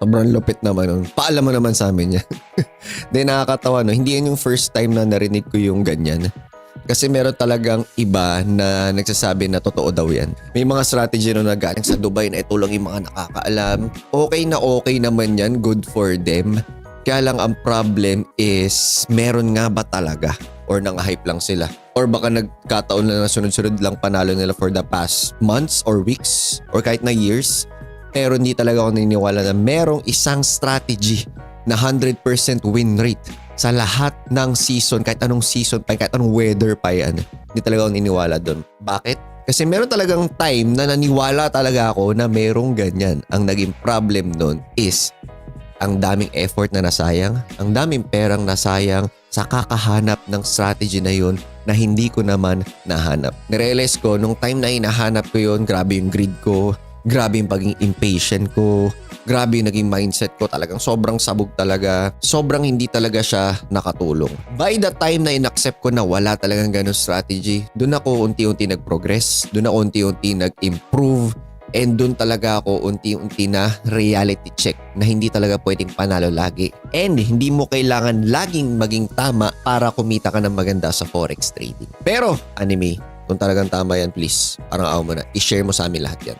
Sobrang lupit naman nun. Paalam mo naman sa amin yan. Then nakakatawa no, hindi yan yung first time na narinig ko yung ganyan. Kasi meron talagang iba na nagsasabi na totoo daw yan. May mga strategy na galing sa Dubai na ito lang yung mga nakakaalam. Okay naman yan, good for them. Kaya lang ang problem is meron nga ba talaga? Or nang-hype lang sila? Or baka nagkataon na sunod-sunod lang panalo nila for the past months or weeks or kahit na years. Pero hindi talaga ako naniniwala na merong isang strategy na 100% win rate sa lahat ng season, kahit anong season pa, kahit anong weather pa yan. Hindi talaga ako naniniwala doon. Bakit? Kasi meron talagang time na naniwala talaga ako na merong ganyan. Ang naging problem doon is ang daming effort na nasayang, ang daming perang nasayang sa kakahanap ng strategy na yun na hindi ko naman nahanap. Nirealize ko, nung time na hinahanap ko yun, grabe yung greed ko, grabe yung pagiging impatient ko, grabe yung naging mindset ko, talagang sobrang sabog talaga, sobrang hindi talaga siya nakatulong. By the time na inaccept ko na wala talagang ganun strategy, doon ako unti-unti nag-progress, doon ako unti-unti nag-improve, and doon talaga ako unti-unti na reality check na hindi talaga pwedeng panalo lagi. And hindi mo kailangan laging maging tama para kumita ka ng maganda sa forex trading. Pero, anime, kung talagang tama yan, please, parang ako mo na, i-share mo sa amin lahat yan.